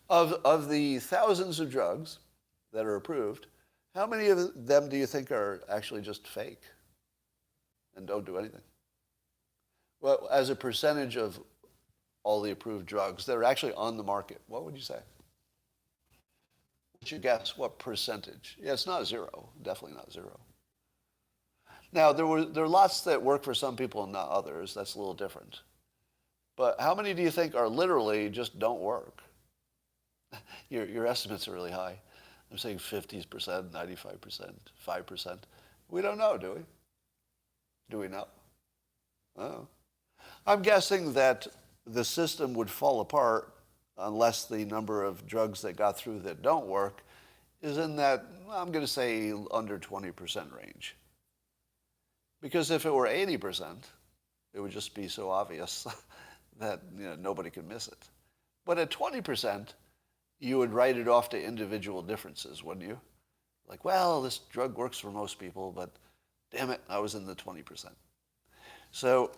Of the thousands of drugs that are approved, how many of them do you think are actually just fake and don't do anything? Well, as a percentage of all the approved drugs that are actually on the market, what would you say? What's your guess? What percentage? Yeah, it's not zero. Definitely not zero. Now, there are lots that work for some people and not others. That's a little different. But how many do you think are literally just don't work? Your estimates are really high. I'm saying 50%, 95%, 5%. We don't know, do we? Do we know? Oh. I'm guessing that the system would fall apart unless the number of drugs that got through that don't work is in that, I'm going to say, under 20% range. Because if it were 80%, it would just be so obvious that nobody could miss it. But at 20%, you would write it off to individual differences, wouldn't you? Like, well, this drug works for most people, but damn it, I was in the 20%. So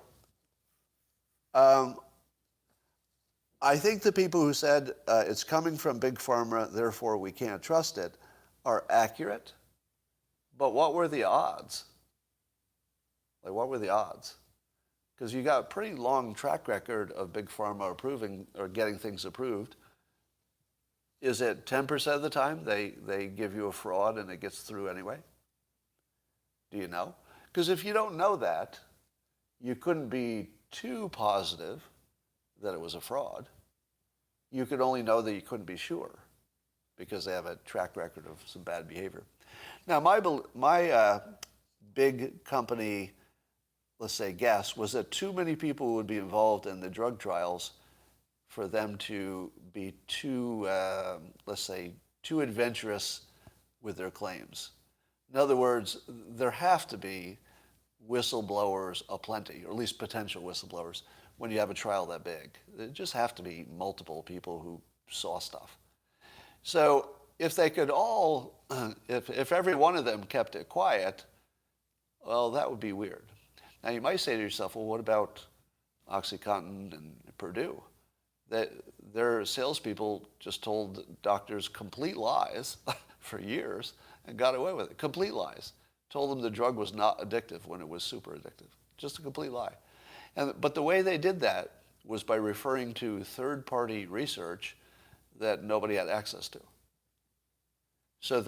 I think the people who said it's coming from Big Pharma, therefore we can't trust it, are accurate. But what were the odds? Like, what were the odds? Because you got a pretty long track record of Big Pharma approving or getting things approved. Is it 10% of the time they give you a fraud and it gets through anyway? Do you know? Because if you don't know that, you couldn't be too positive that it was a fraud. You could only know that you couldn't be sure because they have a track record of some bad behavior. Now, my big company, let's say, guess was that too many people would be involved in the drug trials for them to be too, let's say, too adventurous with their claims. In other words, there have to be whistleblowers aplenty, or at least potential whistleblowers, when you have a trial that big. There just have to be multiple people who saw stuff. So if they could all, if every one of them kept it quiet, well, that would be weird. Now you might say to yourself, well, what about OxyContin and Purdue? Their salespeople just told doctors complete lies for years and got away with it. Complete lies. Told them the drug was not addictive when it was super addictive. Just a complete lie. But the way they did that was by referring to third-party research that nobody had access to. So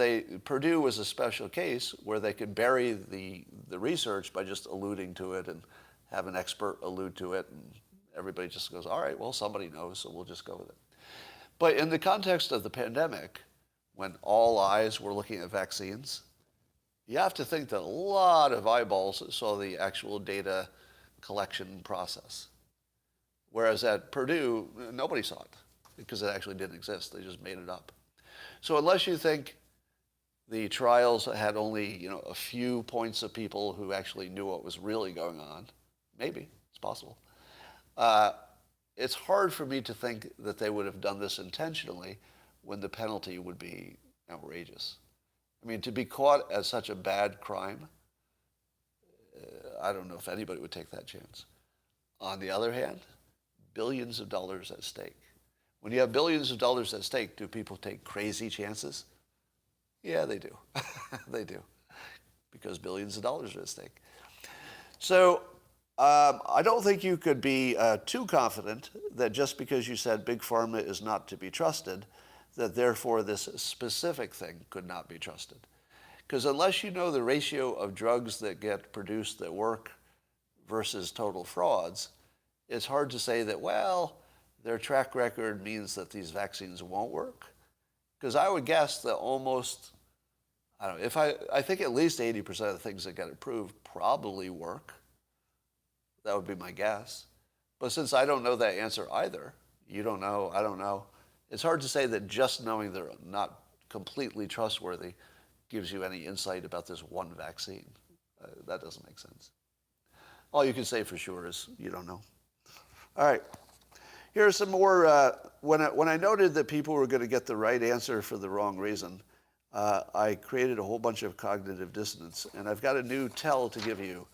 Purdue was a special case where they could bury the research by just alluding to it and have an expert allude to it, and everybody just goes, all right, well, somebody knows, so we'll just go with it. But in the context of the pandemic, when all eyes were looking at vaccines, you have to think that a lot of eyeballs saw the actual data collection process. Whereas at Purdue, nobody saw it because it actually didn't exist. They just made it up. So unless you think the trials had only, a few points of people who actually knew what was really going on, maybe, it's possible. It's hard for me to think that they would have done this intentionally when the penalty would be outrageous. I mean, to be caught as such a bad crime, I don't know if anybody would take that chance. On the other hand, billions of dollars at stake. When you have billions of dollars at stake, do people take crazy chances? Yeah, they do. They do. Because billions of dollars are at stake. So I don't think you could be too confident that just because you said Big Pharma is not to be trusted, that therefore this specific thing could not be trusted. Because unless you know the ratio of drugs that get produced that work versus total frauds, it's hard to say that, well, their track record means that these vaccines won't work. Because I would guess that almost, I think at least 80% of the things that get approved probably work. That would be my guess. But since I don't know that answer either, you don't know, I don't know, it's hard to say that just knowing they're not completely trustworthy gives you any insight about this one vaccine. That doesn't make sense. All you can say for sure is you don't know. All right. Here's some more. When I noted that people were going to get the right answer for the wrong reason, I created a whole bunch of cognitive dissonance, and I've got a new tell to give you.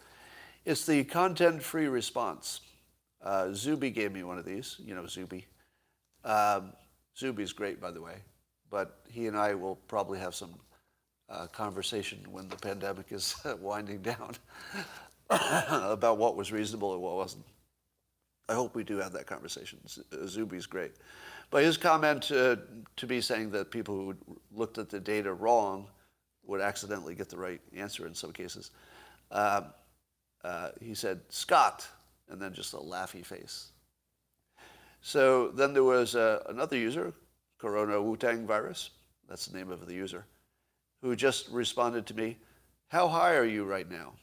It's the content-free response. Zuby gave me one of these. You know Zuby. Zuby's great, by the way, but he and I will probably have some conversation when the pandemic is winding down about what was reasonable and what wasn't. I hope we do have that conversation. Zuby's great. But his comment to be saying that people who looked at the data wrong would accidentally get the right answer in some cases. He said, Scott, and then just a laughy face. So then there was another user, Corona Wu-Tang virus, that's the name of the user, who just responded to me, how high are you right now?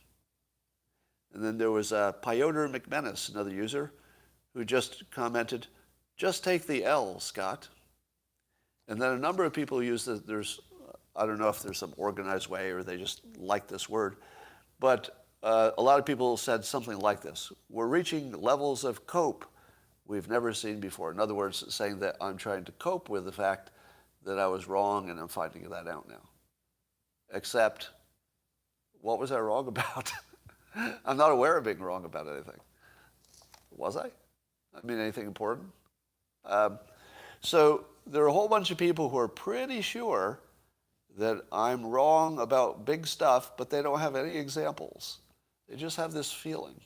And then there was Piotr McManus, another user, who just commented, just take the L, Scott. And then a number of people used that there's I don't know if there's some organized way or they just like this word, but a lot of people said something like this: we're reaching levels of cope we've never seen before. In other words, saying that I'm trying to cope with the fact that I was wrong and I'm finding that out now. Except, what was I wrong about? I'm not aware of being wrong about anything. Was I? I mean, anything important? So there are a whole bunch of people who are pretty sure that I'm wrong about big stuff, but they don't have any examples. They just have this feeling.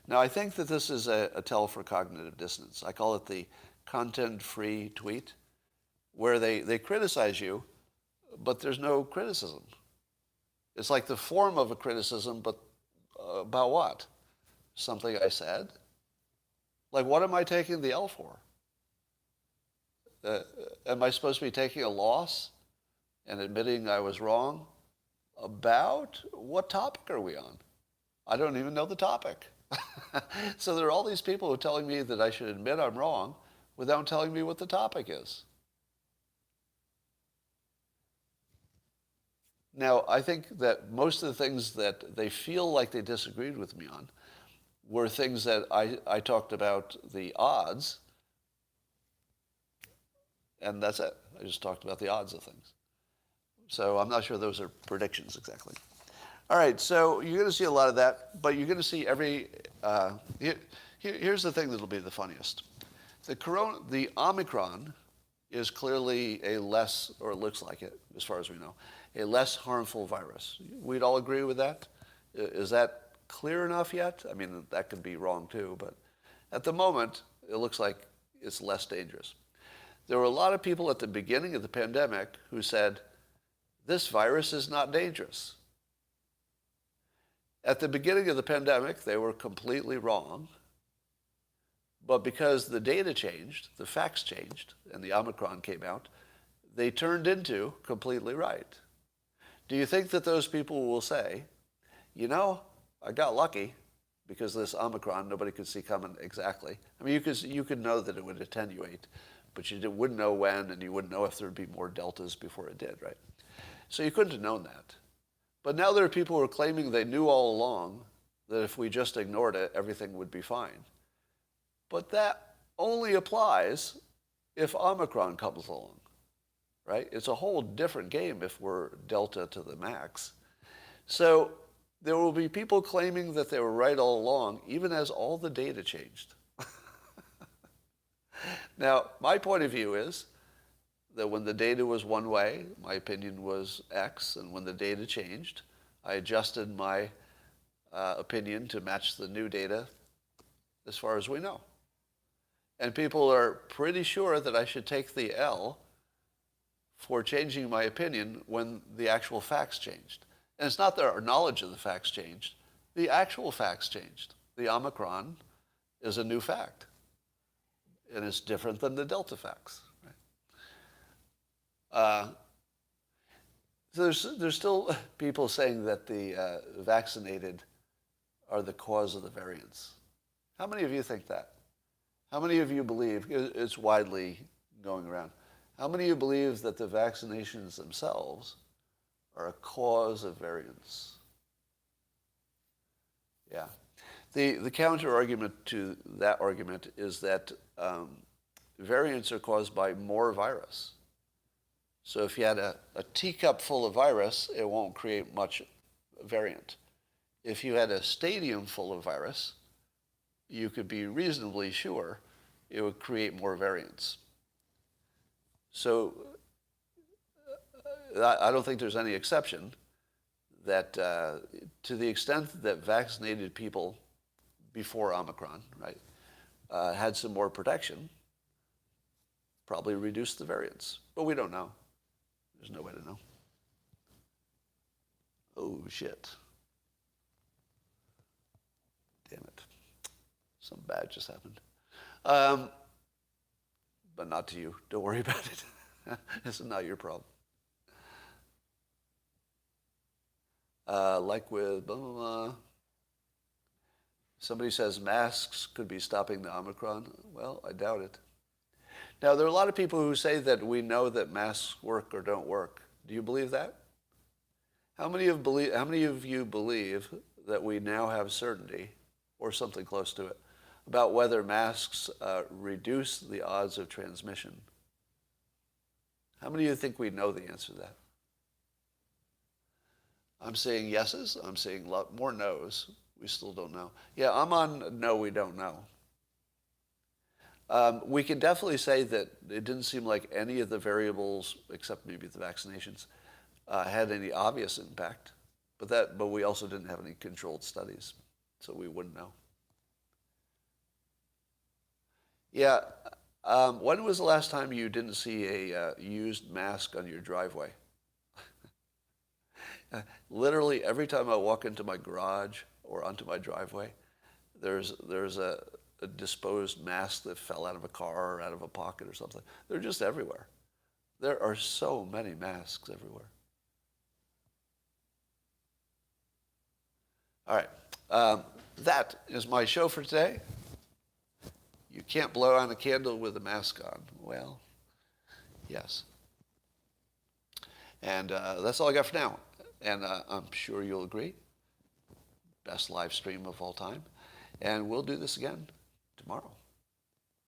Now, I think that this is a tell for cognitive dissonance. I call it the content-free tweet, where they criticize you, but there's no criticism. It's like the form of a criticism, but about what? Something I said? Like, what am I taking the L for? Am I supposed to be taking a loss and admitting I was wrong? About what topic are we on? I don't even know the topic. So there are all these people who are telling me that I should admit I'm wrong without telling me what the topic is. Now, I think that most of the things that they feel like they disagreed with me on were things that I talked about the odds, and that's it. I just talked about the odds of things. So I'm not sure those are predictions exactly. All right, so you're going to see a lot of that, but you're going to see here's the thing that'll be the funniest. The Omicron is clearly a less, or it looks like it, as far as we know, a less harmful virus. We'd all agree with that? Is that clear enough yet? I mean, that could be wrong too, but at the moment, it looks like it's less dangerous. There were a lot of people at the beginning of the pandemic who said, this virus is not dangerous. At the beginning of the pandemic, they were completely wrong. But because the data changed, the facts changed, and the Omicron came out, they turned into completely right. Do you think that those people will say, you know, I got lucky because this Omicron nobody could see coming exactly? I mean, you could know that it would attenuate, but you wouldn't know when, and you wouldn't know if there would be more deltas before it did, right? So you couldn't have known that. But now there are people who are claiming they knew all along that if we just ignored it, everything would be fine. But that only applies if Omicron comes along, right? It's a whole different game if we're Delta to the max. So there will be people claiming that they were right all along, even as all the data changed. Now, my point of view is that when the data was one way, my opinion was X, and when the data changed, I adjusted my opinion to match the new data as far as we know. And people are pretty sure that I should take the L for changing my opinion when the actual facts changed. And it's not that our knowledge of the facts changed. The actual facts changed. The Omicron is a new fact. And it's different than the Delta facts. So there's still people saying that the vaccinated are the cause of the variants. How many of you think that? How many of you believe, it's widely going around, how many of you believe that the vaccinations themselves are a cause of variants? Yeah. The counter-argument to that argument is that variants are caused by more virus. So if you had a teacup full of virus, it won't create much variant. If you had a stadium full of virus, you could be reasonably sure it would create more variants. So I don't think there's any exception that to the extent that vaccinated people before Omicron, right, had some more protection, probably reduced the variants. But we don't know. There's no way to know. Oh, shit. Damn it. Something bad just happened. But not to you. Don't worry about it. This is not your problem. Like with blah, blah, blah. Somebody says masks could be stopping the Omicron. Well, I doubt it. Now, there are a lot of people who say that we know that masks work or don't work. Do you believe that? How many of you believe that we now have certainty, or something close to it, about whether masks reduce the odds of transmission? How many of you think we know the answer to that? I'm saying yeses. I'm saying a lot more no's. We still don't know. Yeah, I'm on no, we don't know. We can definitely say that it didn't seem like any of the variables, except maybe the vaccinations, had any obvious impact. But we also didn't have any controlled studies, so we wouldn't know. Yeah. When was the last time you didn't see a used mask on your driveway? Literally every time I walk into my garage or onto my driveway, there's a disposed mask that fell out of a car or out of a pocket or something. They're just everywhere. There are so many masks everywhere. All right. That is my show for today. You can't blow on a candle with a mask on. Well, yes. And that's all I got for now. And I'm sure you'll agree. Best live stream of all time. And we'll do this again tomorrow.